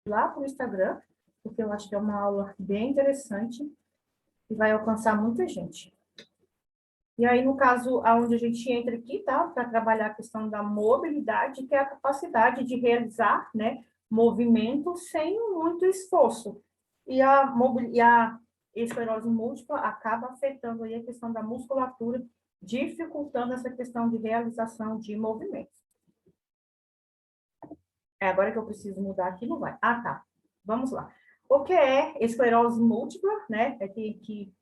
lá para o Instagram, porque eu acho que é uma aula bem interessante e vai alcançar muita gente. E aí, no caso, aonde a gente entra aqui, tá? Para trabalhar a questão da mobilidade, que é a capacidade de realizar, né, movimento sem muito esforço. E a esclerose múltipla acaba afetando aí a questão da musculatura, dificultando essa questão de realização de movimentos. Agora que eu preciso mudar aqui, não vai. Ah, tá. Vamos lá. O que é esclerose múltipla, né? É que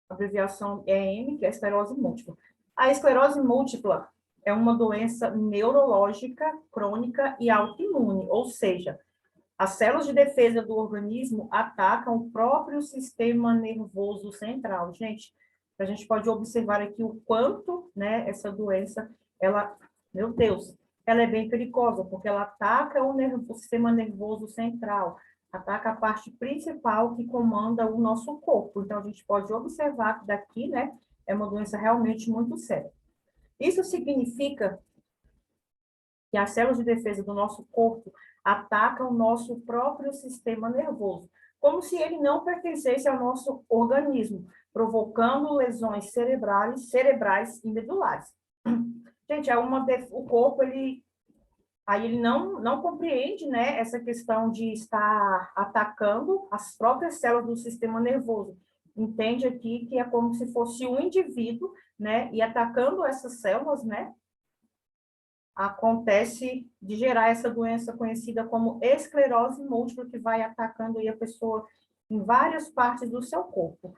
a abreviação é EM, que é a esclerose múltipla. A esclerose múltipla é uma doença neurológica, crônica e autoimune, ou seja, as células de defesa do organismo atacam o próprio sistema nervoso central. Gente, a gente pode observar aqui o quanto, né, essa doença, ela, meu Deus, ela é bem perigosa, porque ela ataca o sistema nervoso central, ataca a parte principal que comanda o nosso corpo. Então, a gente pode observar que daqui, né, é uma doença realmente muito séria. Isso significa que as células de defesa do nosso corpo atacam o nosso próprio sistema nervoso, como se ele não pertencesse ao nosso organismo, provocando lesões cerebrais e medulares. Gente, o corpo, ele não compreende, né, essa questão de estar atacando as próprias células do sistema nervoso. Entende aqui que é como se fosse um indivíduo, né, e atacando essas células, né, acontece de gerar essa doença conhecida como esclerose múltipla, que vai atacando aí a pessoa em várias partes do seu corpo.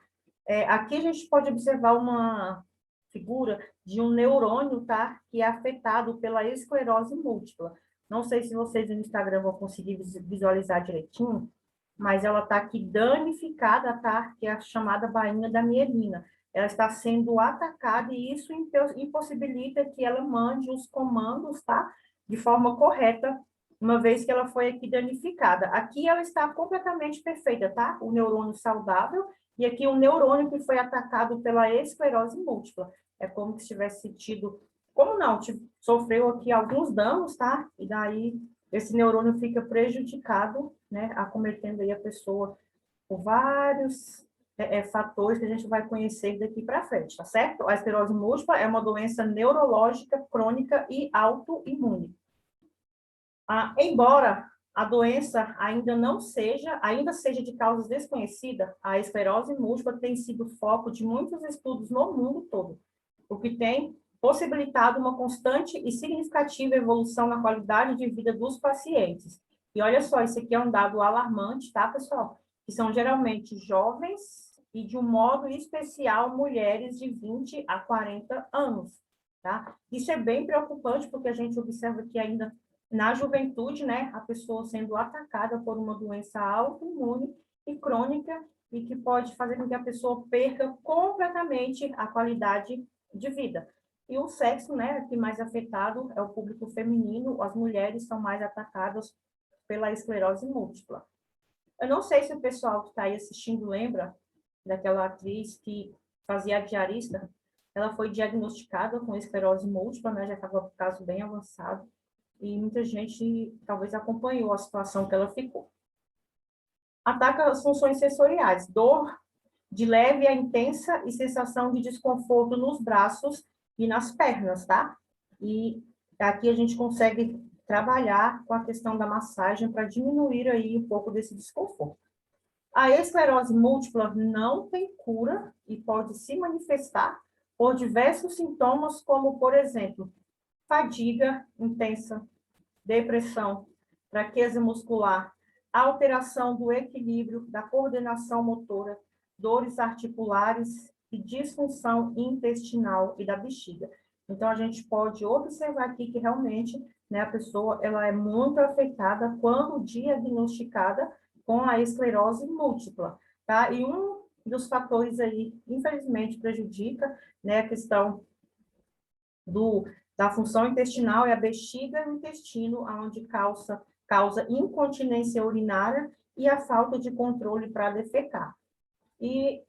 Aqui a gente pode observar uma figura de um neurônio, tá? Que é afetado pela esclerose múltipla. Não sei se vocês no Instagram vão conseguir visualizar direitinho, mas ela está aqui danificada, tá? Que é a chamada bainha da mielina. Ela está sendo atacada e isso impossibilita que ela mande os comandos, tá? De forma correta, uma vez que ela foi aqui danificada. Aqui ela está completamente perfeita, tá? O neurônio saudável e aqui o neurônio que foi atacado pela esclerose múltipla. É como se tivesse tido, como não, sofreu aqui alguns danos, tá? E daí esse neurônio fica prejudicado, né? Acometendo aí a pessoa por vários fatores que a gente vai conhecer daqui para frente, tá certo? A esclerose múltipla é uma doença neurológica, crônica e autoimune. Embora a doença ainda seja de causas desconhecidas, a esclerose múltipla tem sido foco de muitos estudos no mundo todo, o que tem possibilitado uma constante e significativa evolução na qualidade de vida dos pacientes. E olha só, isso aqui é um dado alarmante, tá, pessoal? Que são geralmente jovens e, de um modo especial, mulheres de 20 a 40 anos, tá? Isso é bem preocupante, porque a gente observa que ainda na juventude, né, a pessoa sendo atacada por uma doença autoimune e crônica e que pode fazer com que a pessoa perca completamente a qualidade de vida. E o sexo, né, que mais afetado é o público feminino, as mulheres são mais atacadas pela esclerose múltipla. Eu não sei se o pessoal que está aí assistindo lembra daquela atriz que fazia a diarista. Ela foi diagnosticada com esclerose múltipla, né, já estava com o caso bem avançado, e muita gente talvez acompanhou a situação que ela ficou. Ataca as funções sensoriais, dor de leve a intensa e sensação de desconforto nos braços e nas pernas, tá? E aqui a gente consegue trabalhar com a questão da massagem para diminuir aí um pouco desse desconforto. A esclerose múltipla não tem cura e pode se manifestar por diversos sintomas, como, por exemplo, fadiga intensa, depressão, fraqueza muscular, alteração do equilíbrio, da coordenação motora, dores articulares e disfunção intestinal e da bexiga. Então, a gente pode observar aqui que realmente, né, a pessoa ela é muito afetada quando diagnosticada com a esclerose múltipla, tá? E um dos fatores aí, infelizmente, prejudica, né, a questão da função intestinal é a bexiga e o intestino, onde causa incontinência urinária e a falta de controle para defecar. E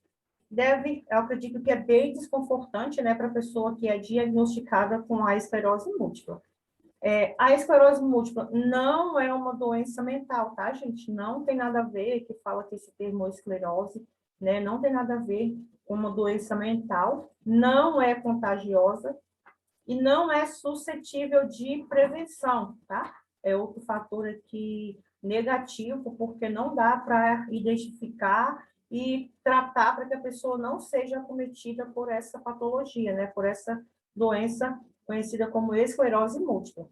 eu acredito que é bem desconfortante, né, para a pessoa que é diagnosticada com a esclerose múltipla. A esclerose múltipla não é uma doença mental, tá, gente? Não tem nada a ver, que fala que esse termo esclerose, né? Não tem nada a ver com uma doença mental, não é contagiosa e não é suscetível de prevenção, tá? É outro fator aqui negativo, porque não dá para identificar e tratar para que a pessoa não seja acometida por essa patologia, né? Por essa doença conhecida como esclerose múltipla.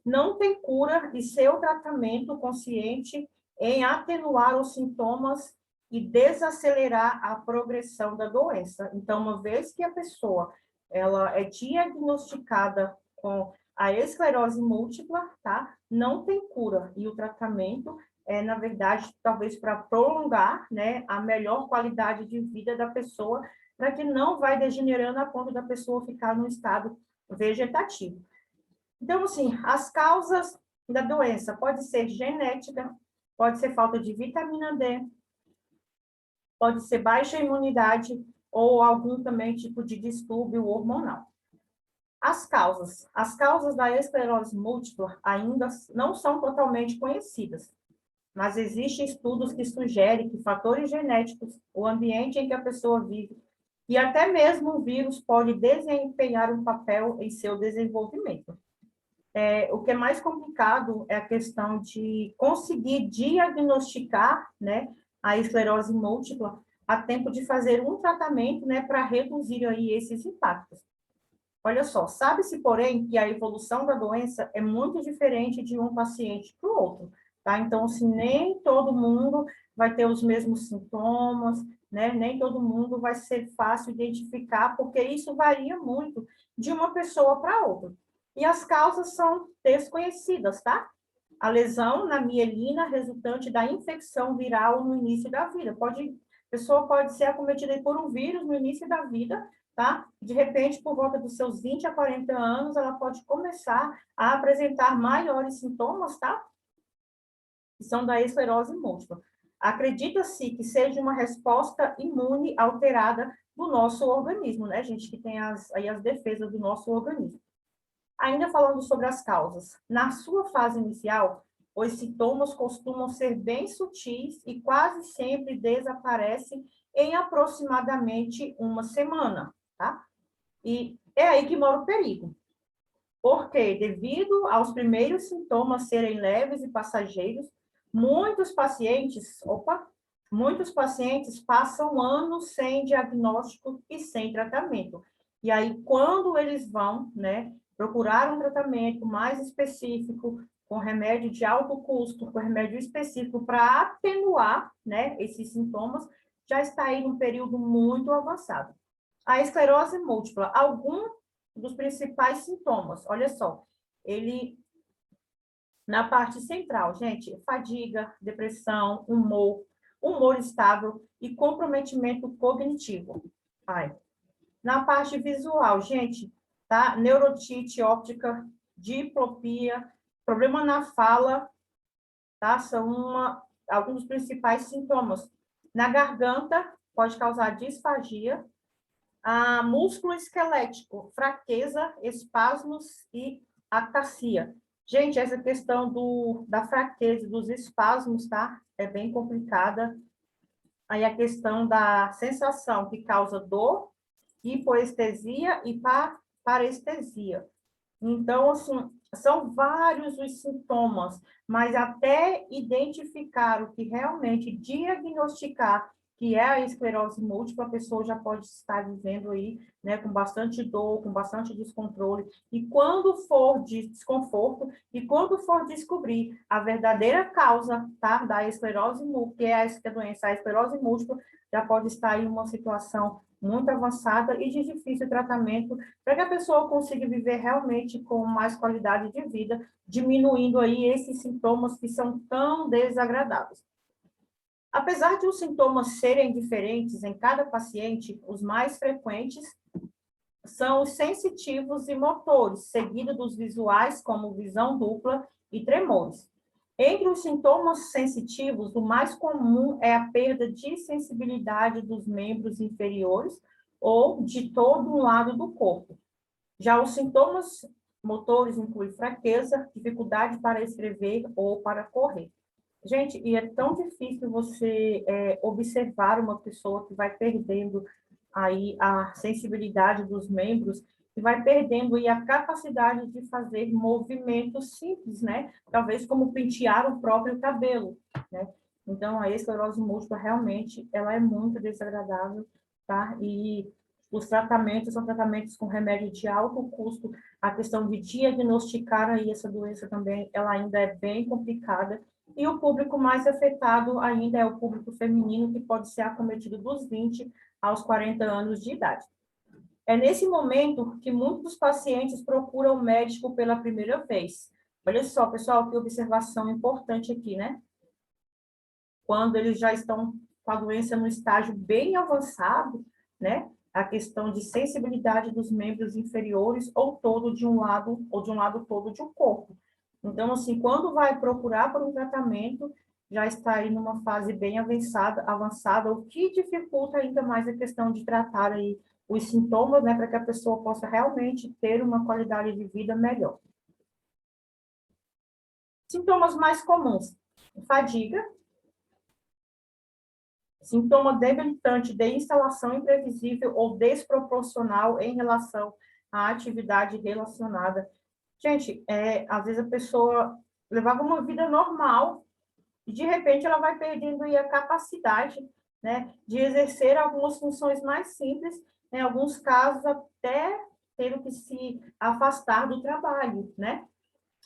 Não tem cura e seu tratamento consciente em atenuar os sintomas e desacelerar a progressão da doença. Então, uma vez que a pessoa ela é diagnosticada com a esclerose múltipla, tá? Não tem cura e o tratamento é, na verdade, talvez para prolongar, né, a melhor qualidade de vida da pessoa, para que não vai degenerando a ponto da pessoa ficar no estado vegetativo. Então, assim, as causas da doença pode ser genética, pode ser falta de vitamina D, pode ser baixa imunidade ou algum também tipo de distúrbio hormonal. As causas da esclerose múltipla ainda não são totalmente conhecidas, mas existem estudos que sugerem que fatores genéticos, o ambiente em que a pessoa vive e até mesmo o vírus pode desempenhar um papel em seu desenvolvimento. O que é mais complicado é a questão de conseguir diagnosticar, né, a esclerose múltipla a tempo de fazer um tratamento, né, para reduzir aí esses impactos. Olha só, sabe-se, porém, que a evolução da doença é muito diferente de um paciente para o outro, tá? Então, assim, nem todo mundo vai ter os mesmos sintomas, né? Nem todo mundo vai ser fácil identificar, porque isso varia muito de uma pessoa para outra. E as causas são desconhecidas, tá? A lesão na mielina resultante da infecção viral no início da vida. A pessoa pode ser acometida por um vírus no início da vida, tá? De repente, por volta dos seus 20 a 40 anos, ela pode começar a apresentar maiores sintomas, tá? Que são da esclerose múltipla. Acredita-se que seja uma resposta imune alterada do nosso organismo, né, gente? Que tem as defesas do nosso organismo. Ainda falando sobre as causas, na sua fase inicial, os sintomas costumam ser bem sutis e quase sempre desaparecem em aproximadamente uma semana, tá? E é aí que mora o perigo. Porque, devido aos primeiros sintomas serem leves e passageiros, muitos pacientes passam anos sem diagnóstico e sem tratamento. E aí, quando eles vão, né, procurar um tratamento mais específico, com remédio de alto custo, com remédio específico para atenuar, né, esses sintomas, já está aí num período muito avançado. A esclerose múltipla, algum dos principais sintomas, olha só, ele, na parte central, gente, fadiga, depressão, humor estável e comprometimento cognitivo. Ai. Na parte visual, gente, tá? Neurotite óptica, diplopia, problema na fala, tá? São alguns dos principais sintomas. Na garganta, pode causar disfagia, músculo esquelético, fraqueza, espasmos e ataxia. Gente, essa questão da fraqueza, dos espasmos, tá? É bem complicada. Aí a questão da sensação que causa dor, hipoestesia e parestesia. Então, assim, são vários os sintomas, mas até identificar o que realmente diagnosticar que é a esclerose múltipla, a pessoa já pode estar vivendo aí, né, com bastante dor, com bastante descontrole, e quando for de desconforto, e quando for descobrir a verdadeira causa, tá, da esclerose múltipla, que é a doença, a esclerose múltipla, já pode estar em uma situação muito avançada e de difícil tratamento, para que a pessoa consiga viver realmente com mais qualidade de vida, diminuindo aí esses sintomas que são tão desagradáveis. Apesar de os sintomas serem diferentes em cada paciente, os mais frequentes são os sensitivos e motores, seguido dos visuais, como visão dupla e tremores. Entre os sintomas sensitivos, o mais comum é a perda de sensibilidade dos membros inferiores ou de todo um lado do corpo. Já os sintomas motores incluem fraqueza, dificuldade para escrever ou para correr. Gente, e é tão difícil você observar uma pessoa que vai perdendo aí a sensibilidade dos membros e vai perdendo aí a capacidade de fazer movimentos simples, né? Talvez como pentear o próprio cabelo, né? Então, a esclerose múltipla realmente ela é muito desagradável, tá? E os tratamentos são tratamentos com remédio de alto custo. A questão de diagnosticar aí essa doença também, ela ainda é bem complicada. E o público mais afetado ainda é o público feminino, que pode ser acometido dos 20 aos 40 anos de idade. É nesse momento que muitos dos pacientes procuram o médico pela primeira vez. Olha só, pessoal, que observação importante aqui, né? Quando eles já estão com a doença no estágio bem avançado, né? A questão de sensibilidade dos membros inferiores ou todo de um lado, ou de um lado todo de um corpo. Então, assim, quando vai procurar por um tratamento, já está aí numa fase bem avançada, o que dificulta ainda mais a questão de tratar aí os sintomas, né, para que a pessoa possa realmente ter uma qualidade de vida melhor. Sintomas mais comuns: fadiga, sintoma debilitante de instalação imprevisível ou desproporcional em relação à atividade relacionada. Gente, às vezes a pessoa levava uma vida normal e, de repente, ela vai perdendo aí a capacidade, né, de exercer algumas funções mais simples, em alguns casos até tendo que se afastar do trabalho, né?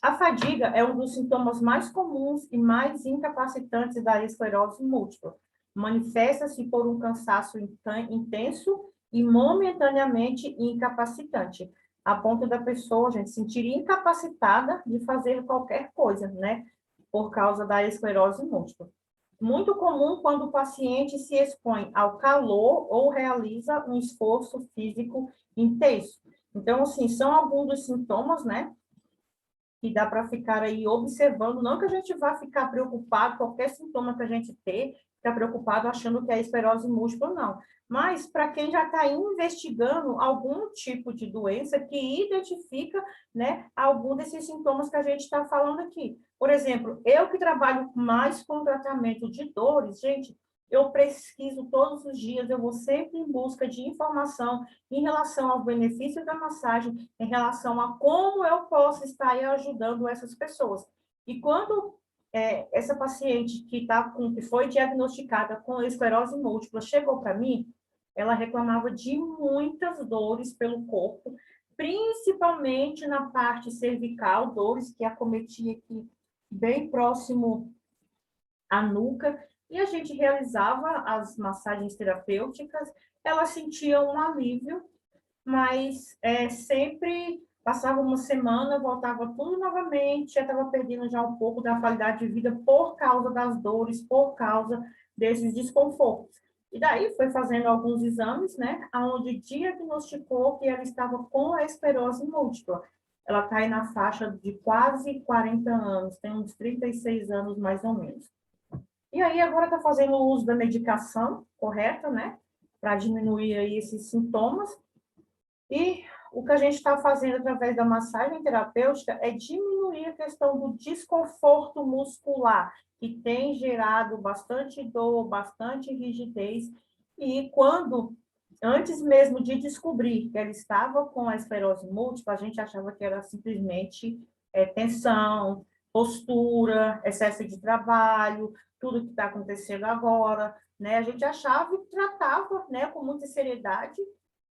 A fadiga é um dos sintomas mais comuns e mais incapacitantes da esclerose múltipla. Manifesta-se por um cansaço intenso e momentaneamente incapacitante, a ponto da pessoa, gente, se sentir incapacitada de fazer qualquer coisa, né? Por causa da esclerose múltipla. Muito comum quando o paciente se expõe ao calor ou realiza um esforço físico intenso. Então, assim, são alguns dos sintomas, né? Que dá para ficar aí observando, não que a gente vá ficar preocupado, qualquer sintoma que a gente ter, ficar preocupado achando que é esclerose múltipla, não. Mas para quem já está investigando algum tipo de doença que identifica, né, algum desses sintomas que a gente está falando aqui. Por exemplo, eu que trabalho mais com tratamento de dores, gente, eu pesquiso todos os dias, eu vou sempre em busca de informação em relação ao benefício da massagem, em relação a como eu posso estar aí ajudando essas pessoas. E quando essa paciente que foi diagnosticada com esclerose múltipla chegou para mim, ela reclamava de muitas dores pelo corpo, principalmente na parte cervical, dores que acometia aqui bem próximo à nuca, e a gente realizava as massagens terapêuticas, ela sentia um alívio, mas sempre passava uma semana, voltava tudo novamente, já estava perdendo já um pouco da qualidade de vida por causa das dores, por causa desses desconfortos. E daí foi fazendo alguns exames, né, onde diagnosticou que ela estava com a esclerose múltipla. Ela está aí na faixa de quase 40 anos, tem uns 36 anos mais ou menos. E aí agora está fazendo o uso da medicação correta, né, para diminuir aí esses sintomas. E o que a gente está fazendo através da massagem terapêutica é diminuir a questão do desconforto muscular, que tem gerado bastante dor, bastante rigidez. E quando, antes mesmo de descobrir que ela estava com a esclerose múltipla, a gente achava que era simplesmente tensão, postura, excesso de trabalho, tudo que está acontecendo agora, né? A gente achava e tratava, né, com muita seriedade,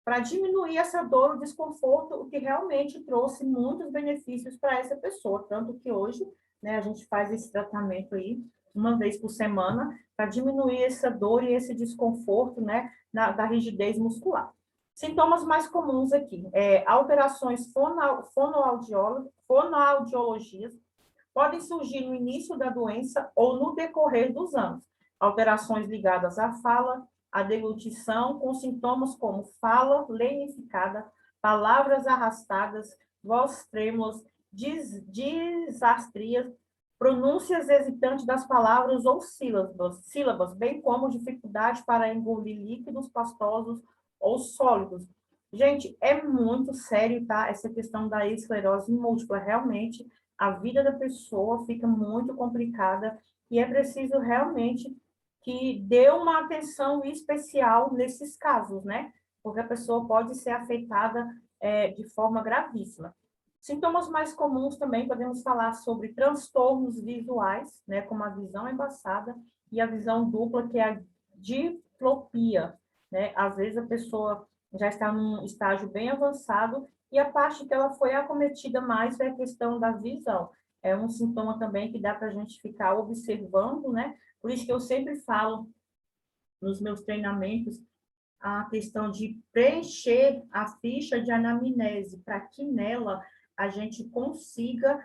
para diminuir essa dor, o desconforto, o que realmente trouxe muitos benefícios para essa pessoa, tanto que hoje, né, a gente faz esse tratamento aí uma vez por semana para diminuir essa dor e esse desconforto, né, da rigidez muscular. Sintomas mais comuns aqui, alterações fonoaudiologias podem surgir no início da doença ou no decorrer dos anos. Alterações ligadas à fala, a deglutição, com sintomas como fala lenificada, palavras arrastadas, voz trêmulas, disastrias, pronúncias hesitantes das palavras ou sílabas, bem como dificuldade para engolir líquidos pastosos ou sólidos. Gente, é muito sério, tá? Essa questão da esclerose múltipla. Realmente, a vida da pessoa fica muito complicada e é preciso realmente que dê uma atenção especial nesses casos, né? Porque a pessoa pode ser afetada de forma gravíssima. Sintomas mais comuns também podemos falar sobre transtornos visuais, né? Como a visão embaçada e a visão dupla, que é a diplopia, né? Às vezes a pessoa já está num estágio bem avançado, e a parte que ela foi acometida mais é a questão da visão. É um sintoma também que dá para a gente ficar observando, né? Por isso que eu sempre falo nos meus treinamentos a questão de preencher a ficha de anamnese, para que nela a gente consiga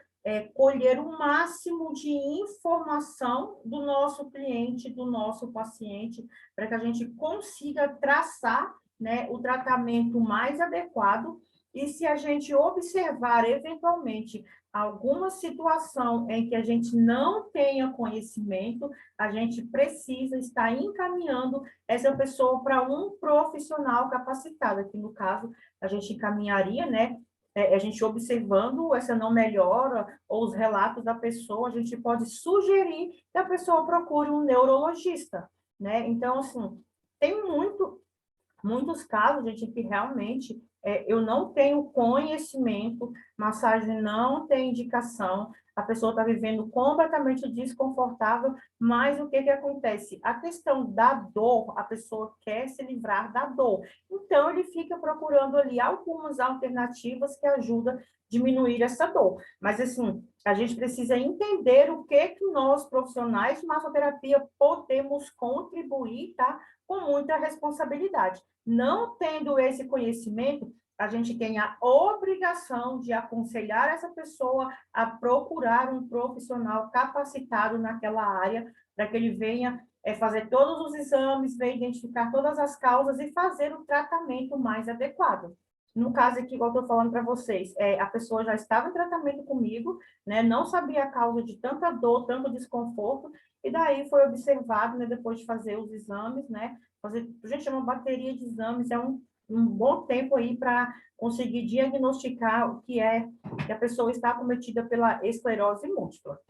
colher o máximo de informação do nosso cliente, do nosso paciente, para que a gente consiga traçar, né, o tratamento mais adequado. E se a gente observar eventualmente alguma situação em que a gente não tenha conhecimento, a gente precisa estar encaminhando essa pessoa para um profissional capacitado, que no caso a gente encaminharia, né? A gente observando essa não melhora ou os relatos da pessoa, a gente pode sugerir que a pessoa procure um neurologista, né? Então, assim, tem muitos casos, gente, que realmente eu não tenho conhecimento, massagem não tem indicação, a pessoa está vivendo completamente desconfortável, mas o que que acontece? A questão da dor, a pessoa quer se livrar da dor, então ele fica procurando ali algumas alternativas que ajudam a diminuir essa dor. Mas, assim, a gente precisa entender o que nós, profissionais de massoterapia, podemos contribuir, tá? Com muita responsabilidade. Não tendo esse conhecimento, a gente tem a obrigação de aconselhar essa pessoa a procurar um profissional capacitado naquela área, para que ele venha fazer todos os exames, venha identificar todas as causas e fazer o tratamento mais adequado. No caso aqui, igual eu estou falando para vocês, a pessoa já estava em tratamento comigo, né, não sabia a causa de tanta dor, tanto desconforto, e daí foi observado, né, depois de fazer os exames, né, fazer, a gente chama bateria de exames, é um bom tempo aí para conseguir diagnosticar o que é que a pessoa está acometida pela esclerose múltipla.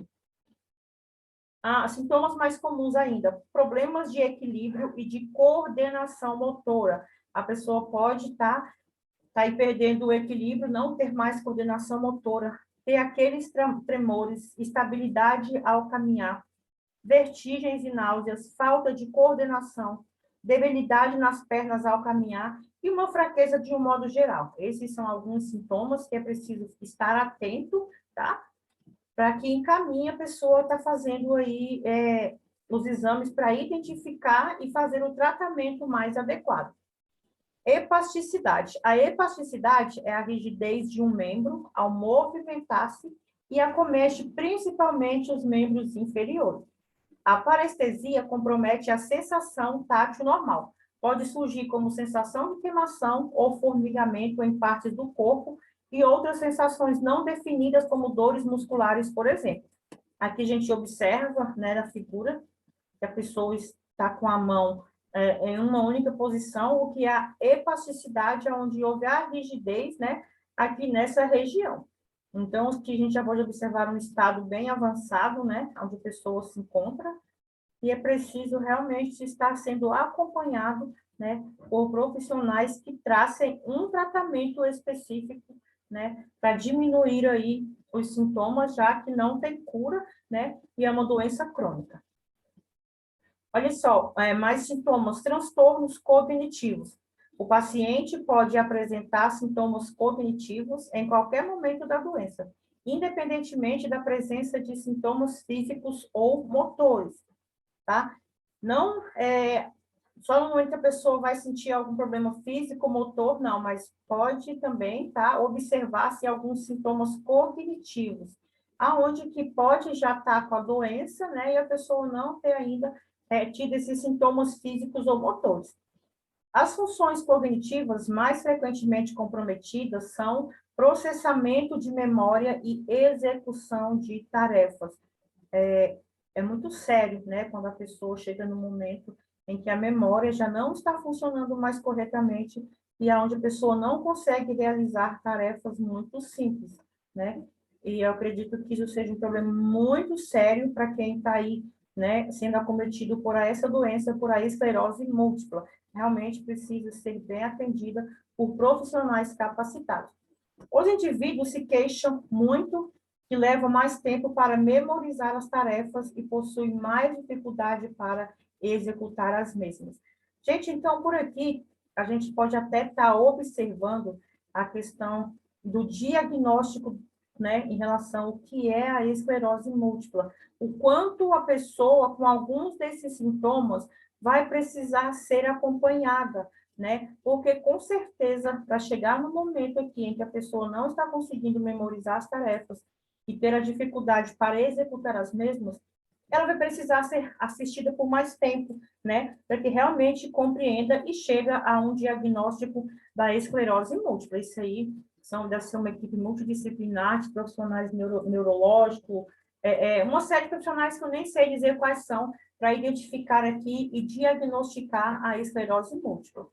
Sintomas mais comuns ainda, problemas de equilíbrio e de coordenação motora. A pessoa pode estar aí perdendo o equilíbrio, não ter mais coordenação motora, ter aqueles tremores, estabilidade ao caminhar, vertigens e náuseas, falta de coordenação, debilidade nas pernas ao caminhar e uma fraqueza de um modo geral. Esses são alguns sintomas que é preciso estar atento, tá? Para que encaminhe a pessoa está fazendo aí os exames para identificar e fazer o tratamento mais adequado. Hepasticidade. A hepasticidade é a rigidez de um membro ao movimentar-se e acomete principalmente os membros inferiores. A parestesia compromete a sensação tátil normal. Pode surgir como sensação de queimação ou formigamento em partes do corpo e outras sensações não definidas, como dores musculares, por exemplo. Aqui a gente observa, né, na figura, que a pessoa está com a mão em uma única posição, o que é a hepasticidade, onde houve a rigidez, né, aqui nessa região. Então, aqui a gente já pode observar um estado bem avançado, né, onde a pessoa se encontra, e é preciso realmente estar sendo acompanhado, né, por profissionais que tracem um tratamento específico, né, para diminuir aí os sintomas, já que não tem cura, né, e é uma doença crônica. Olha só, mais sintomas, transtornos cognitivos. O paciente pode apresentar sintomas cognitivos em qualquer momento da doença, independentemente da presença de sintomas físicos ou motores, tá? Não só no momento que a pessoa vai sentir algum problema físico, motor, não, mas pode também, tá, observar-se alguns sintomas cognitivos, aonde que pode já estar com a doença, né, e a pessoa não ter ainda tido esses sintomas físicos ou motores. As funções cognitivas mais frequentemente comprometidas são processamento de memória e execução de tarefas. É muito sério, né, quando a pessoa chega no momento em que a memória já não está funcionando mais corretamente e aonde a pessoa não consegue realizar tarefas muito simples, né? E eu acredito que isso seja um problema muito sério para quem está aí, né, sendo acometido por essa doença, por a esclerose múltipla. Realmente precisa ser bem atendida por profissionais capacitados. Os indivíduos se queixam muito que levam mais tempo para memorizar as tarefas e possuem mais dificuldade para executar as mesmas. Gente, então, por aqui, a gente pode até estar observando a questão do diagnóstico, né, em relação ao que é a esclerose múltipla. O quanto a pessoa, com alguns desses sintomas, vai precisar ser acompanhada, né? Porque, com certeza, para chegar no momento aqui em que a pessoa não está conseguindo memorizar as tarefas e ter a dificuldade para executar as mesmas, ela vai precisar ser assistida por mais tempo, né? Para que realmente compreenda e chega a um diagnóstico da esclerose múltipla. Isso aí deve ser uma equipe multidisciplinar de profissionais neurológicos, uma série de profissionais que eu nem sei dizer quais são, para identificar aqui e diagnosticar a esclerose múltipla.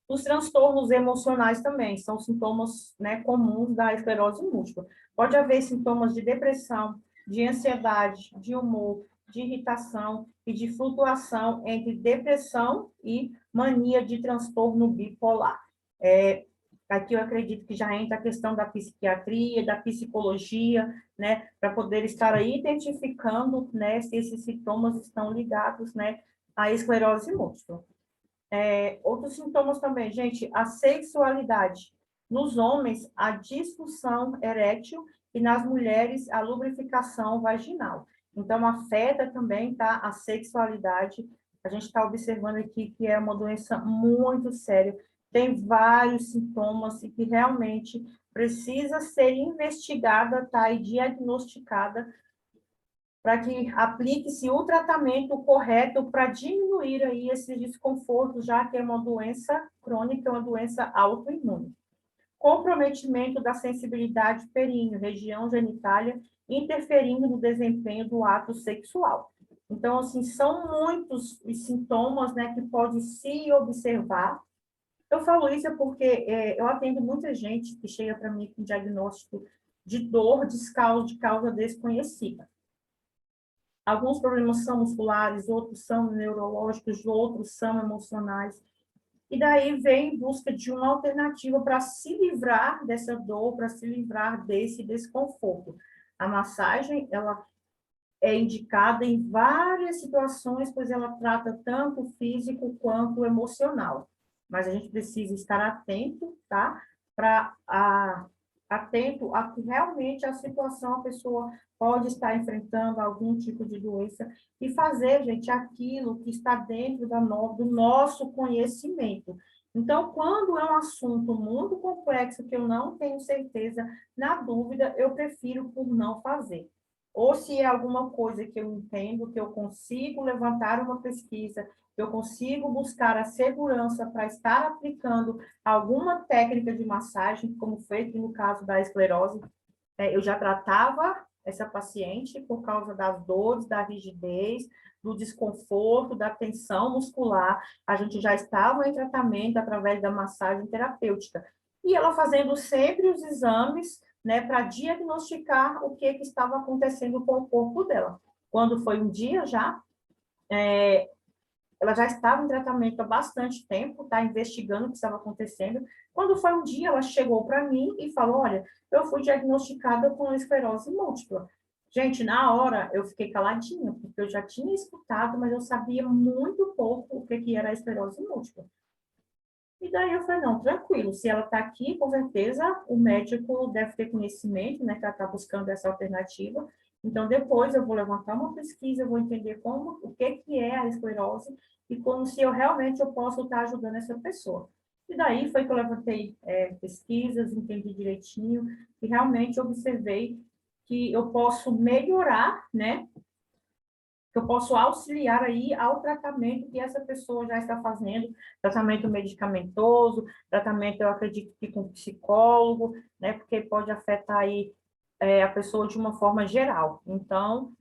Os transtornos emocionais também são sintomas, né, comuns da esclerose múltipla. Pode haver sintomas de depressão, de ansiedade, de humor, de irritação e de flutuação entre depressão e mania de transtorno bipolar. Aqui eu acredito que já entra a questão da psiquiatria, da psicologia, né, para poder estar aí identificando, né, se esses sintomas estão ligados, né, à esclerose múltipla. Outros sintomas também, gente, a sexualidade. Nos homens, a disfunção erétil e nas mulheres, a lubrificação vaginal. Então, afeta também, tá, a sexualidade. A gente está observando aqui que é uma doença muito séria. Tem vários sintomas e que realmente precisa ser investigada, tá, e diagnosticada para que aplique-se o tratamento correto para diminuir aí esses desconfortos, já que é uma doença crônica, uma doença autoimune. Comprometimento da sensibilidade períneo, região genitália, interferindo no desempenho do ato sexual. Então, assim, são muitos os sintomas, né, que pode se observar. Eu falo isso porque eu atendo muita gente que chega para mim com diagnóstico de dor de causa desconhecida. Alguns problemas são musculares, outros são neurológicos, outros são emocionais. E daí vem em busca de uma alternativa para se livrar dessa dor, para se livrar desse desconforto. A massagem, ela é indicada em várias situações, pois ela trata tanto o físico quanto o emocional. Mas a gente precisa estar atento, tá? Atento a que realmente a situação a pessoa pode estar enfrentando algum tipo de doença e fazer, gente, aquilo que está dentro do nosso conhecimento. Então, quando é um assunto muito complexo que eu não tenho certeza, na dúvida, eu prefiro por não fazer. Ou se é alguma coisa que eu entendo, que eu consigo levantar uma pesquisa, que eu consigo buscar a segurança para estar aplicando alguma técnica de massagem, como foi aqui no caso da esclerose, eu já tratava essa paciente por causa das dores, da rigidez, do desconforto, da tensão muscular. A gente já estava em tratamento através da massagem terapêutica. E ela fazendo sempre os exames, né, para diagnosticar o que estava acontecendo com o corpo dela. Quando foi um dia já, ela já estava em tratamento há bastante tempo, tá investigando o que estava acontecendo. Quando foi um dia, ela chegou para mim e falou: olha, eu fui diagnosticada com esclerose múltipla. Gente, na hora eu fiquei caladinha, porque eu já tinha escutado, mas eu sabia muito pouco o que era a esclerose múltipla. E daí eu falei: não, tranquilo, se ela está aqui, com certeza o médico deve ter conhecimento, né, que ela está buscando essa alternativa. Então, depois eu vou levantar uma pesquisa, eu vou entender o que é a esclerose e como se eu posso estar ajudando essa pessoa. E daí foi que eu levantei pesquisas, entendi direitinho e realmente observei que eu posso melhorar, né, que eu posso auxiliar aí ao tratamento que essa pessoa já está fazendo, tratamento medicamentoso, tratamento, eu acredito que com psicólogo, né, porque pode afetar aí a pessoa de uma forma geral. Então,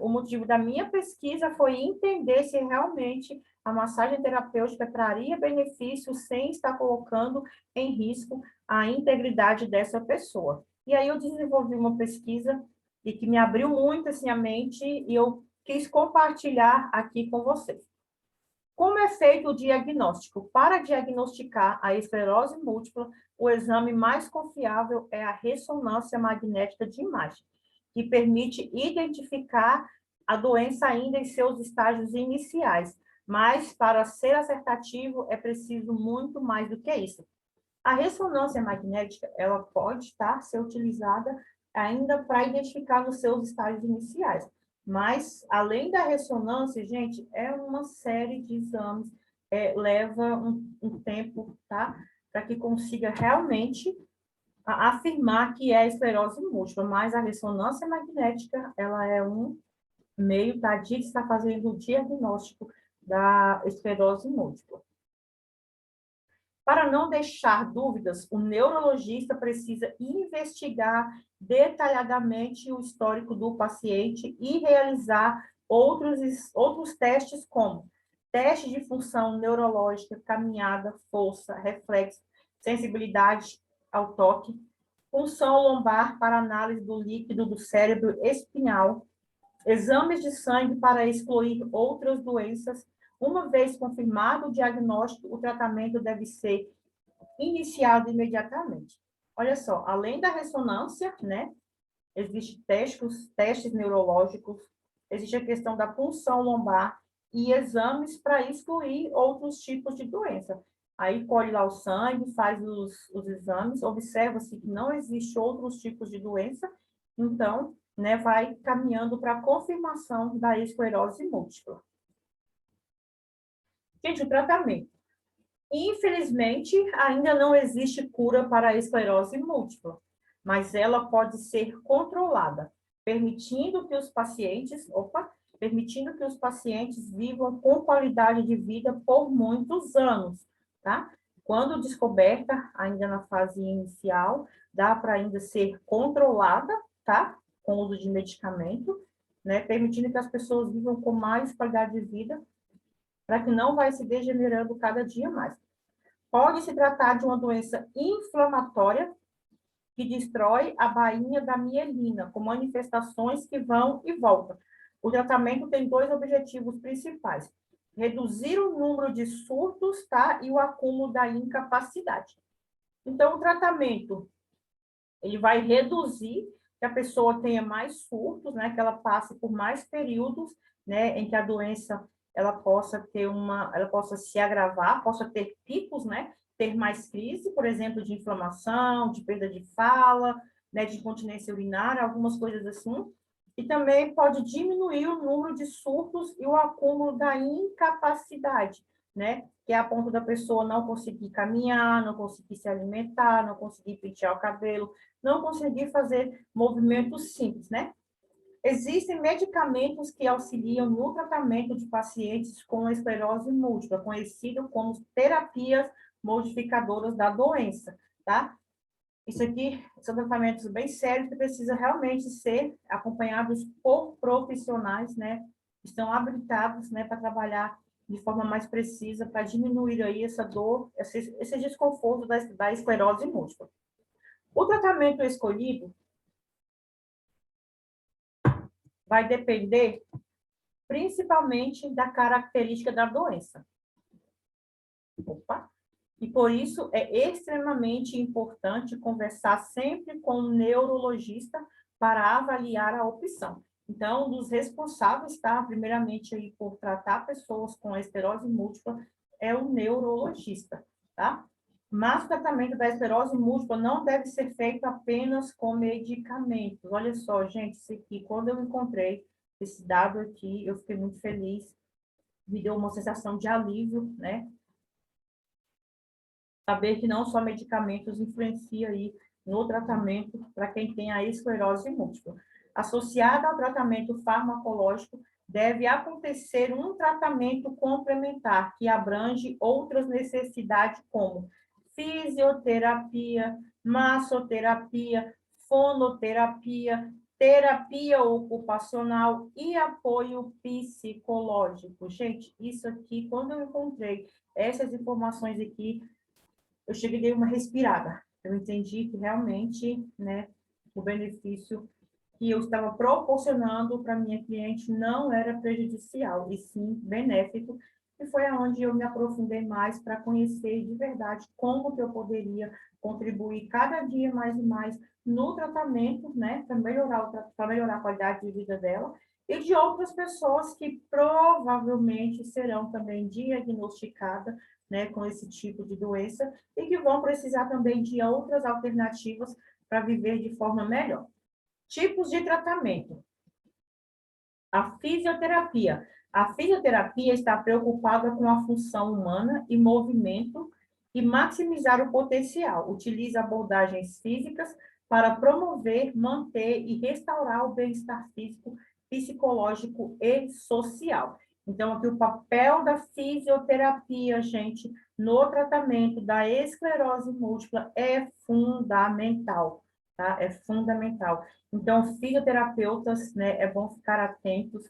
O motivo da minha pesquisa foi entender se realmente a massagem terapêutica traria benefícios sem estar colocando em risco a integridade dessa pessoa. E aí eu desenvolvi uma pesquisa e que me abriu muito assim, a mente e eu quis compartilhar aqui com vocês. Como é feito o diagnóstico? Para diagnosticar a esclerose múltipla, o exame mais confiável é a ressonância magnética de imagem, que permite identificar a doença ainda em seus estágios iniciais. Mas, para ser acertativo, é preciso muito mais do que isso. A ressonância magnética, ela pode ser utilizada ainda para identificar nos seus estágios iniciais. Mas, além da ressonância, gente, é uma série de exames, leva um tempo, tá? Para que consiga realmente afirmar que é esclerose múltipla, mas a ressonância magnética, ela é um meio, tá? De estar fazendo o diagnóstico da esclerose múltipla. Para não deixar dúvidas, o neurologista precisa investigar detalhadamente o histórico do paciente e realizar outros testes, como teste de função neurológica, caminhada, força, reflexo, sensibilidade ao toque, função lombar para análise do líquido do cérebro espinhal, exames de sangue para excluir outras doenças. Uma vez confirmado o diagnóstico, o tratamento deve ser iniciado imediatamente. Olha só, além da ressonância, né, existem testes neurológicos, existe a questão da punção lombar e exames para excluir outros tipos de doença. Aí colhe lá o sangue, faz os exames, observa-se que não existe outros tipos de doença, então, né, vai caminhando para a confirmação da esclerose múltipla. Gente, o tratamento. Infelizmente, ainda não existe cura para a esclerose múltipla, mas ela pode ser controlada, permitindo que os pacientes vivam com qualidade de vida por muitos anos, tá? Quando descoberta, ainda na fase inicial, dá para ainda ser controlada, tá? Com o uso de medicamento, né? Permitindo que as pessoas vivam com mais qualidade de vida, para que não vai se degenerando cada dia mais. Pode se tratar de uma doença inflamatória que destrói a bainha da mielina, com manifestações que vão e voltam. O tratamento tem 2 objetivos principais: reduzir o número de surtos, tá? E o acúmulo da incapacidade. Então, o tratamento, ele vai reduzir que a pessoa tenha mais surtos, né? Que ela passe por mais períodos, né? Em que a doença ela possa se agravar, possa ter picos, né? Ter mais crise, por exemplo, de inflamação, de perda de fala, né? De incontinência urinária, algumas coisas assim. E também pode diminuir o número de surtos e o acúmulo da incapacidade, né? Que é a ponto da pessoa não conseguir caminhar, não conseguir se alimentar, não conseguir pentear o cabelo, não conseguir fazer movimentos simples, né? Existem medicamentos que auxiliam no tratamento de pacientes com esclerose múltipla, conhecido como terapias modificadoras da doença, tá? Isso aqui são tratamentos bem sérios que precisam realmente ser acompanhados por profissionais, né? Estão habilitados, né, para trabalhar de forma mais precisa, para diminuir aí essa dor, esse desconforto da esclerose múltipla. O tratamento escolhido vai depender principalmente da característica da doença. Opa! E por isso é extremamente importante conversar sempre com o neurologista para avaliar a opção. Então, um dos responsáveis, tá? Primeiramente aí por tratar pessoas com esclerose múltipla é o neurologista, tá? Mas o tratamento da esclerose múltipla não deve ser feito apenas com medicamentos. Olha só, gente, isso aqui, quando eu encontrei esse dado aqui, eu fiquei muito feliz, me deu uma sensação de alívio, né? Saber que não só medicamentos influenciam aí no tratamento para quem tem a esclerose múltipla. Associado ao tratamento farmacológico, deve acontecer um tratamento complementar que abrange outras necessidades como fisioterapia, massoterapia, fonoterapia, terapia ocupacional e apoio psicológico. Gente, isso aqui, quando eu encontrei essas informações aqui, eu cheguei e dei uma respirada. Eu entendi que realmente, né, o benefício que eu estava proporcionando para minha cliente não era prejudicial, e sim benéfico, e foi aonde eu me aprofundei mais para conhecer de verdade como que eu poderia contribuir cada dia mais e mais no tratamento, né, para melhorar a qualidade de vida dela, e de outras pessoas que provavelmente serão também diagnosticadas, né, com esse tipo de doença, e que vão precisar também de outras alternativas para viver de forma melhor. Tipos de tratamento. A fisioterapia. A fisioterapia está preocupada com a função humana e movimento e maximizar o potencial. Utiliza abordagens físicas para promover, manter e restaurar o bem-estar físico, psicológico e social. Então, aqui o papel da fisioterapia, gente, no tratamento da esclerose múltipla é fundamental, tá? É fundamental. Então, fisioterapeutas, né, é bom ficar atentos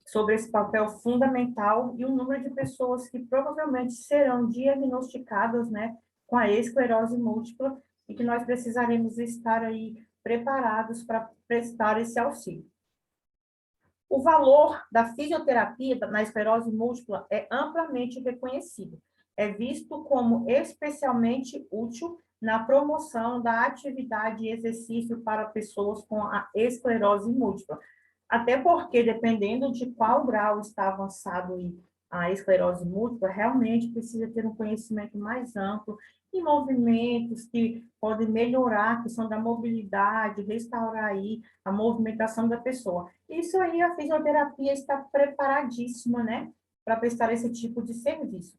sobre esse papel fundamental e o número de pessoas que provavelmente serão diagnosticadas, né, com a esclerose múltipla e que nós precisaremos estar aí preparados para prestar esse auxílio. O valor da fisioterapia na esclerose múltipla é amplamente reconhecido. É visto como especialmente útil na promoção da atividade e exercício para pessoas com a esclerose múltipla. Até porque, dependendo de qual grau está avançado a esclerose múltipla, realmente precisa ter um conhecimento mais amplo em movimentos que podem melhorar a questão da mobilidade, restaurar aí a movimentação da pessoa. Isso aí a fisioterapia está preparadíssima, né, para prestar esse tipo de serviço.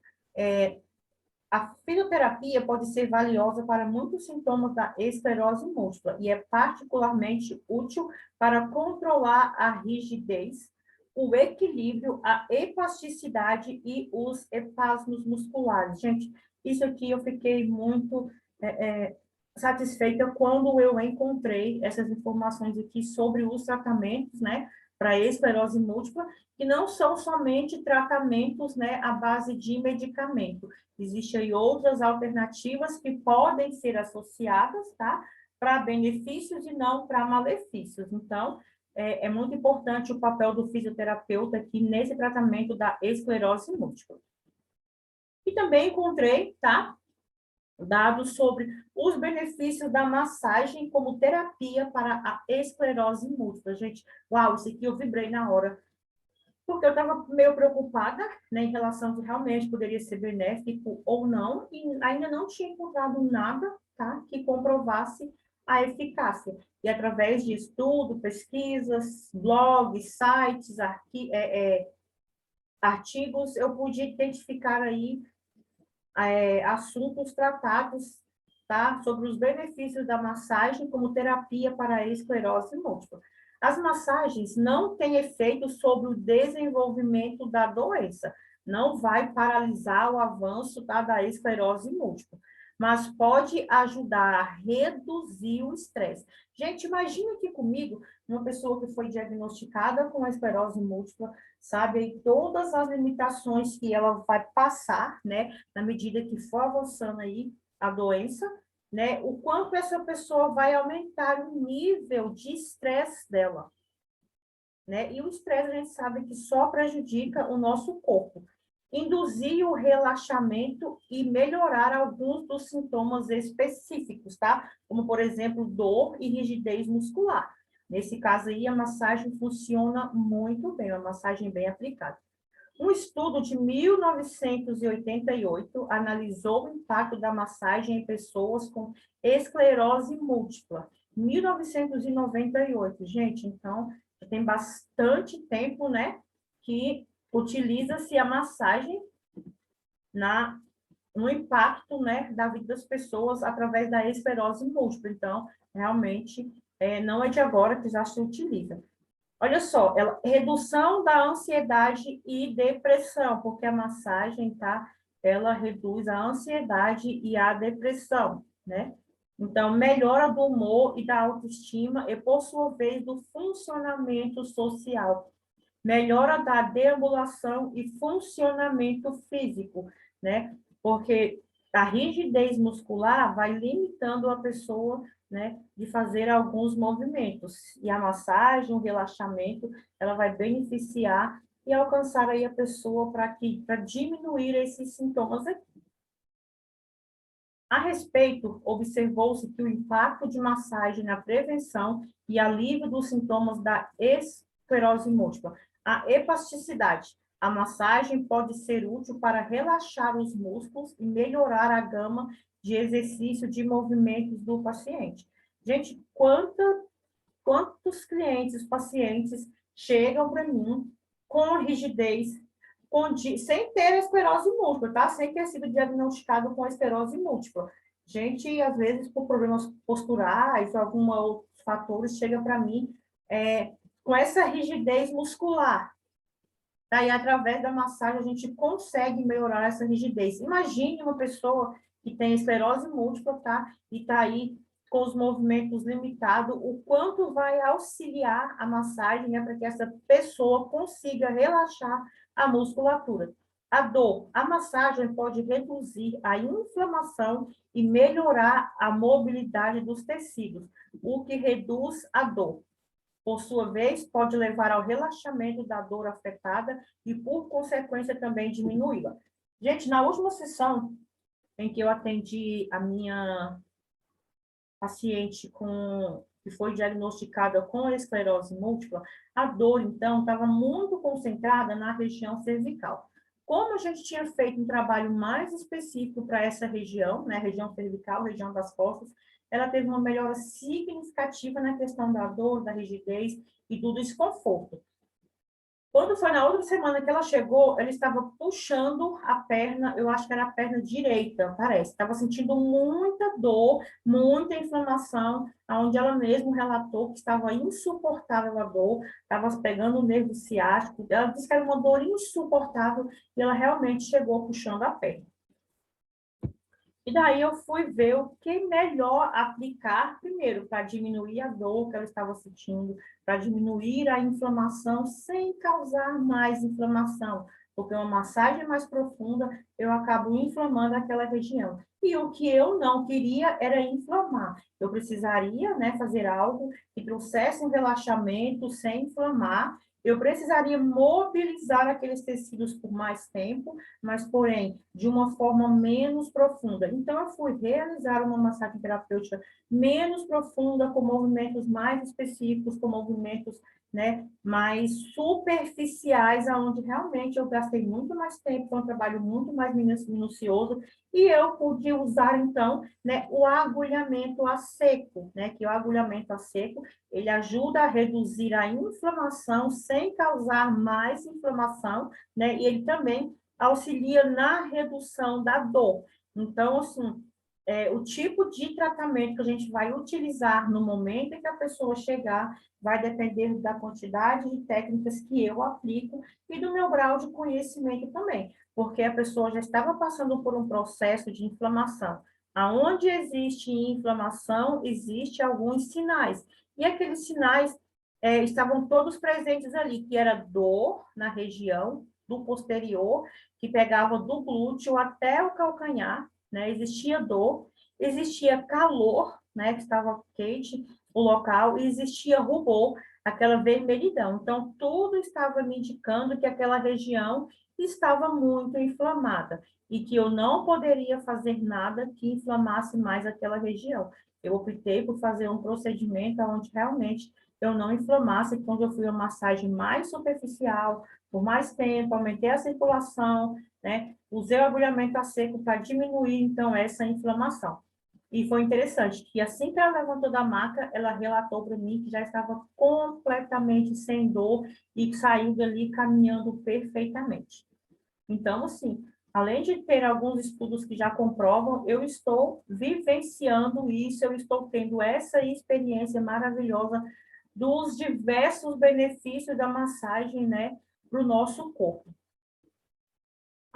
A fisioterapia pode ser valiosa para muitos sintomas da esclerose múltipla e é particularmente útil para controlar a rigidez, o equilíbrio, a eplasticidade e os espasmos musculares. Gente, isso aqui eu fiquei muito satisfeita quando eu encontrei essas informações aqui sobre os tratamentos, né, para esclerose múltipla, que não são somente tratamentos, né, à base de medicamento. Existem aí outras alternativas que podem ser associadas, tá? Para benefícios e não para malefícios. Então, é muito importante o papel do fisioterapeuta aqui nesse tratamento da esclerose múltipla. E também encontrei, tá? Dados sobre os benefícios da massagem como terapia para a esclerose múltipla. Gente, uau, isso aqui eu vibrei na hora, porque eu estava meio preocupada, né, em relação se realmente poderia ser benéfico ou não, e ainda não tinha encontrado nada, tá, que comprovasse a eficácia. E através de estudo, pesquisas, blogs, sites, artigos, eu pude identificar aí assuntos tratados, tá, sobre os benefícios da massagem como terapia para a esclerose múltipla. As massagens não têm efeito sobre o desenvolvimento da doença, não vai paralisar o avanço, tá, da esclerose múltipla, mas pode ajudar a reduzir o estresse. Gente, imagina aqui comigo uma pessoa que foi diagnosticada com a esclerose múltipla, sabe aí todas as limitações que ela vai passar, né, na medida que for avançando aí a doença, né, o quanto essa pessoa vai aumentar o nível de estresse dela, né, e o estresse a gente sabe que só prejudica o nosso corpo. Induzir o relaxamento e melhorar alguns dos sintomas específicos, tá? Como, por exemplo, dor e rigidez muscular. Nesse caso aí, a massagem funciona muito bem, uma massagem bem aplicada. Um estudo de 1988 analisou o impacto da massagem em pessoas com esclerose múltipla. 1998, gente, então, já tem bastante tempo, né, que utiliza-se a massagem no impacto, né, da vida das pessoas através da esclerose múltipla. Então, realmente, não é de agora que já se utiliza. Olha só, redução da ansiedade e depressão, porque a massagem, tá, ela reduz a ansiedade e a depressão, né? Então, melhora do humor e da autoestima e, por sua vez, do funcionamento social. Melhora da deambulação e funcionamento físico, né? Porque a rigidez muscular vai limitando a pessoa, né, de fazer alguns movimentos. E a massagem, o relaxamento, ela vai beneficiar e alcançar aí a pessoa para diminuir esses sintomas aqui. A respeito, observou-se que o impacto de massagem na prevenção e alívio dos sintomas da esclerose múltipla. A hepasticidade. A massagem pode ser útil para relaxar os músculos e melhorar a gama de exercício de movimentos do paciente. Gente, quantos clientes, pacientes chegam para mim com rigidez, sem ter esclerose múltipla, tá? Sem ter sido diagnosticado com esclerose múltipla. Gente, às vezes, por problemas posturais, alguns outros fatores, chega para mim com essa rigidez muscular. Daí, através da massagem, a gente consegue melhorar essa rigidez. Imagine uma pessoa que tem esclerose múltipla, tá? E está aí com os movimentos limitados, o quanto vai auxiliar a massagem, né, para que essa pessoa consiga relaxar a musculatura. A dor. A massagem pode reduzir a inflamação e melhorar a mobilidade dos tecidos, o que reduz a dor. Por sua vez, pode levar ao relaxamento da dor afetada e, por consequência, também diminuí-la. Gente, na última sessão em que eu atendi a minha paciente que foi diagnosticada com esclerose múltipla, a dor, então, estava muito concentrada na região cervical. Como a gente tinha feito um trabalho mais específico para essa região, né, região cervical, região das costas, ela teve uma melhora significativa na questão da dor, da rigidez e do desconforto. Quando foi na outra semana que ela chegou, ela estava puxando a perna, eu acho que era a perna direita, parece. Estava sentindo muita dor, muita inflamação, onde ela mesma relatou que estava insuportável a dor, estava pegando o nervo ciático. Ela disse que era uma dor insuportável e ela realmente chegou puxando a perna. E daí eu fui ver o que melhor aplicar primeiro para diminuir a dor que ela estava sentindo, para diminuir a inflamação sem causar mais inflamação, porque uma massagem mais profunda eu acabo inflamando aquela região. E o que eu não queria era inflamar. Eu precisaria, né, fazer algo que trouxesse um relaxamento sem inflamar. Eu precisaria mobilizar aqueles tecidos por mais tempo, mas, porém, de uma forma menos profunda. Então, eu fui realizar uma massagem terapêutica menos profunda, com movimentos mais específicos, com movimentos, né, mais superficiais, aonde realmente eu gastei muito mais tempo, foi um trabalho muito mais minucioso, e eu pude usar, então, né, o agulhamento a seco, né, que o agulhamento a seco, ele ajuda a reduzir a inflamação sem causar mais inflamação, né, e ele também auxilia na redução da dor. Então, assim, o tipo de tratamento que a gente vai utilizar no momento em que a pessoa chegar vai depender da quantidade de técnicas que eu aplico e do meu grau de conhecimento também, porque a pessoa já estava passando por um processo de inflamação. Aonde existe inflamação, existe alguns sinais. E aqueles sinais estavam todos presentes ali, que era dor na região do posterior, que pegava do glúteo até o calcanhar, né? Existia dor, existia calor, né? Que estava quente o local, e existia rubor, aquela vermelhidão. Então, tudo estava me indicando que aquela região estava muito inflamada e que eu não poderia fazer nada que inflamasse mais aquela região. Eu optei por fazer um procedimento onde realmente eu não inflamasse, onde eu fui uma massagem mais superficial, por mais tempo, aumentei a circulação, né? Usei o agulhamento a seco para diminuir, então, essa inflamação. E foi interessante que assim que ela levantou da maca, ela relatou para mim que já estava completamente sem dor e saiu dali caminhando perfeitamente. Então, assim, além de ter alguns estudos que já comprovam, eu estou vivenciando isso, eu estou tendo essa experiência maravilhosa dos diversos benefícios da massagem, né, para o nosso corpo.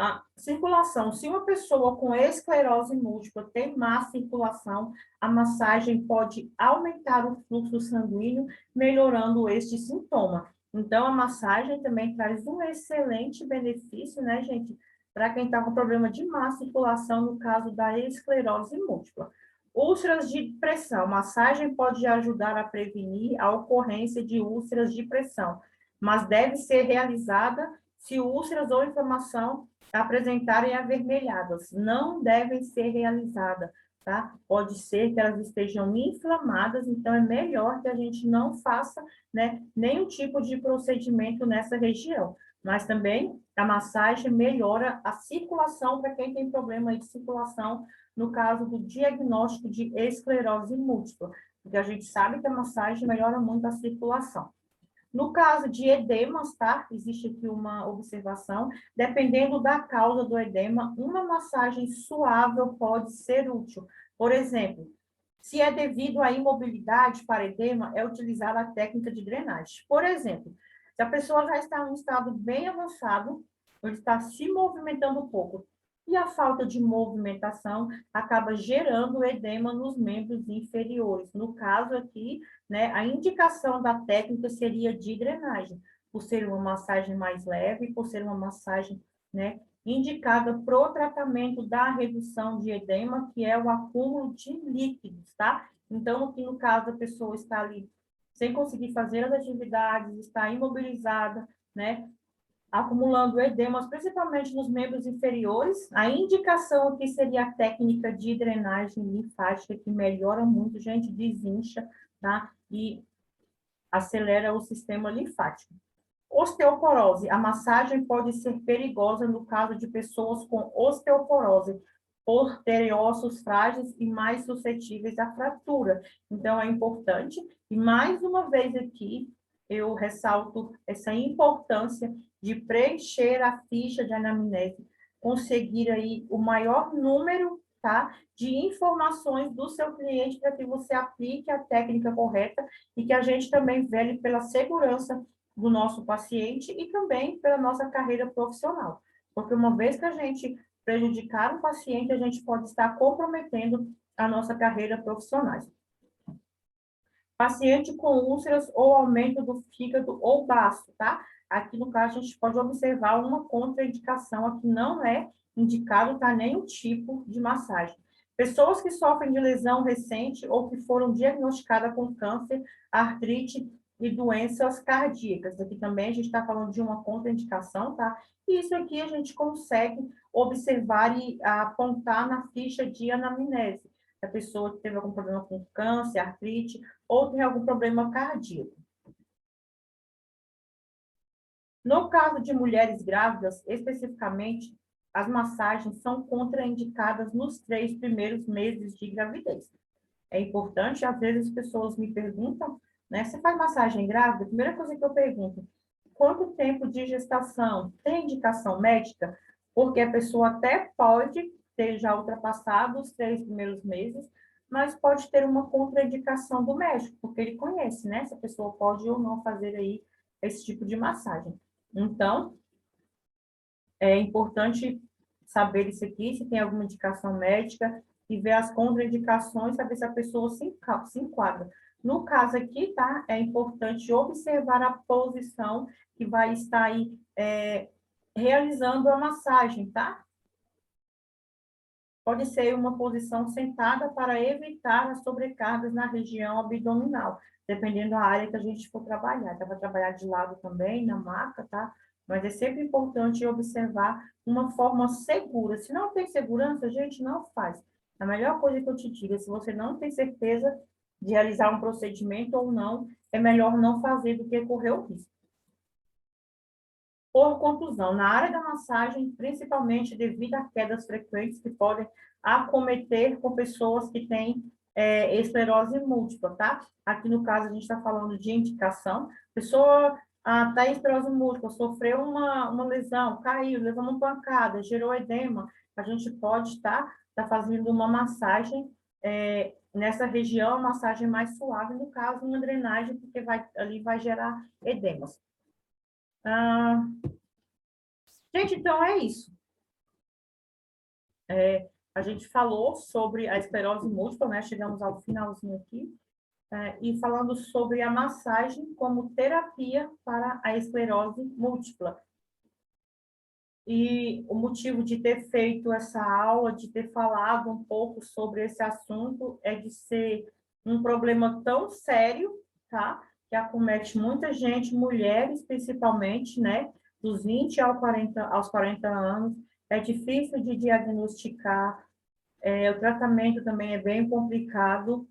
A circulação, se uma pessoa com esclerose múltipla tem má circulação, a massagem pode aumentar o fluxo sanguíneo, melhorando este sintoma. Então, a massagem também traz um excelente benefício, né, gente, para quem está com problema de má circulação, no caso da esclerose múltipla. Úlceras de pressão. Massagem pode ajudar a prevenir a ocorrência de úlceras de pressão, mas deve ser realizada se úlceras ou inflamação apresentarem avermelhadas, não devem ser realizadas, tá? Pode ser que elas estejam inflamadas, então é melhor que a gente não faça, né, nenhum tipo de procedimento nessa região. Mas também a massagem melhora a circulação para quem tem problema de circulação, no caso do diagnóstico de esclerose múltipla, porque a gente sabe que a massagem melhora muito a circulação. No caso de edemas, tá? Existe aqui uma observação. Dependendo da causa do edema, uma massagem suave pode ser útil. Por exemplo, se é devido à imobilidade para edema, é utilizada a técnica de drenagem. Por exemplo, se a pessoa já está em um estado bem avançado, ele está se movimentando um pouco, e a falta de movimentação acaba gerando edema nos membros inferiores. No caso aqui, né, a indicação da técnica seria de drenagem, por ser uma massagem mais leve, por ser uma massagem, né, indicada para o tratamento da redução de edema, que é o acúmulo de líquidos, tá? Então, aqui no caso, a pessoa está ali sem conseguir fazer as atividades, está imobilizada, né? Acumulando edemas, principalmente nos membros inferiores. A indicação aqui seria a técnica de drenagem linfática, que melhora muito, gente, desincha, tá? E acelera o sistema linfático. Osteoporose. A massagem pode ser perigosa no caso de pessoas com osteoporose, por terem ossos frágeis e mais suscetíveis à fratura. Então, é importante, e mais uma vez aqui, eu ressalto essa importância de preencher a ficha de anamnese, conseguir aí o maior número, tá, de informações do seu cliente para que você aplique a técnica correta e que a gente também vele pela segurança do nosso paciente e também pela nossa carreira profissional. Porque uma vez que a gente prejudicar o paciente, a gente pode estar comprometendo a nossa carreira profissional. Paciente com úlceras ou aumento do fígado ou baço, tá? Aqui, no caso, a gente pode observar uma contraindicação, aqui não é indicado, tá? Nenhum tipo de massagem. Pessoas que sofrem de lesão recente ou que foram diagnosticadas com câncer, artrite e doenças cardíacas. Aqui também a gente está falando de uma contraindicação, tá? E isso aqui a gente consegue observar e apontar na ficha de anamnese. A pessoa que teve algum problema com câncer, artrite, ou tem algum problema cardíaco. No caso de mulheres grávidas, especificamente, as massagens são contraindicadas nos 3 primeiros meses de gravidez. É importante, às vezes as pessoas me perguntam, né, você faz massagem grávida? A primeira coisa que eu pergunto, quanto tempo de gestação? Tem indicação médica? Porque a pessoa até pode ter já ultrapassado os 3 primeiros meses, mas pode ter uma contraindicação do médico, porque ele conhece, né, se a pessoa pode ou não fazer aí esse tipo de massagem. Então, é importante saber isso aqui, se tem alguma indicação médica, e ver as contraindicações, saber se a pessoa se enquadra. No caso aqui, tá? É importante observar a posição que vai estar aí realizando a massagem, tá? Pode ser uma posição sentada para evitar as sobrecargas na região abdominal, dependendo da área que a gente for trabalhar. Dá para trabalhar de lado também, na maca, tá? Mas é sempre importante observar uma forma segura. Se não tem segurança, a gente não faz. A melhor coisa que eu te digo é, se você não tem certeza de realizar um procedimento ou não, é melhor não fazer do que correr o risco. Por contusão, na área da massagem, principalmente devido a quedas frequentes que podem acometer com pessoas que têm esclerose múltipla, tá? Aqui no caso a gente está falando de indicação, pessoa está em esclerose múltipla, sofreu uma lesão, caiu, levou uma pancada, gerou edema, a gente pode estar fazendo uma massagem nessa região, uma massagem mais suave, no caso, uma drenagem, porque ali vai gerar edemas. Gente, então é isso. A gente falou sobre a esclerose múltipla, né? Chegamos ao finalzinho aqui, e falando sobre a massagem como terapia para a esclerose múltipla. E o motivo de ter feito essa aula, de ter falado um pouco sobre esse assunto, é de ser um problema tão sério, tá? Que acomete muita gente, mulheres principalmente, né? Dos 20 aos 40 anos. É difícil de diagnosticar, o tratamento também é bem complicado,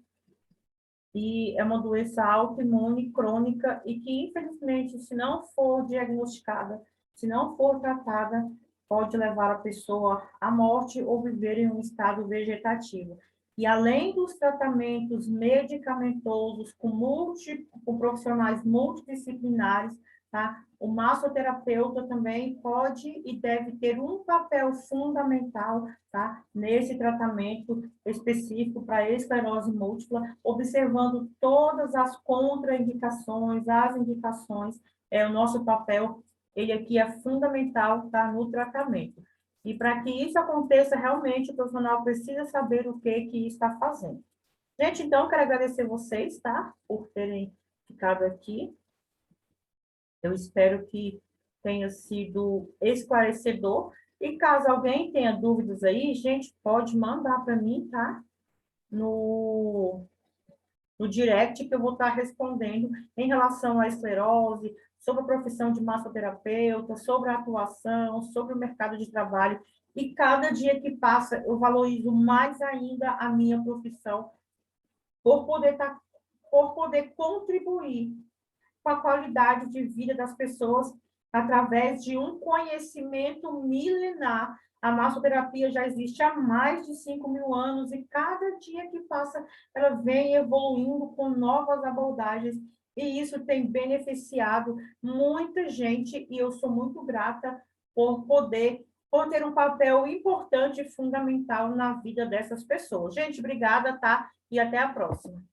e é uma doença autoimune crônica e que, infelizmente, se não for diagnosticada, se não for tratada, pode levar a pessoa à morte ou viver em um estado vegetativo. E além dos tratamentos medicamentosos com profissionais multidisciplinares, tá? O massoterapeuta também pode e deve ter um papel fundamental, tá? Nesse tratamento específico para a esclerose múltipla, observando todas as contraindicações, as indicações, o nosso papel, ele aqui é fundamental, tá, no tratamento. E para que isso aconteça, realmente, o profissional precisa saber o que está fazendo. Gente, então, quero agradecer vocês, tá, por terem ficado aqui. Eu espero que tenha sido esclarecedor. E caso alguém tenha dúvidas aí, gente, pode mandar para mim, tá? No direct, que eu vou estar respondendo em relação à esclerose, sobre a profissão de massoterapeuta, sobre a atuação, sobre o mercado de trabalho. E cada dia que passa, eu valorizo mais ainda a minha profissão por poder contribuir com a qualidade de vida das pessoas através de um conhecimento milenar. A massoterapia já existe há mais de 5.000 anos e cada dia que passa, ela vem evoluindo com novas abordagens e isso tem beneficiado muita gente e eu sou muito grata por ter um papel importante e fundamental na vida dessas pessoas. Gente, obrigada, tá? E até a próxima.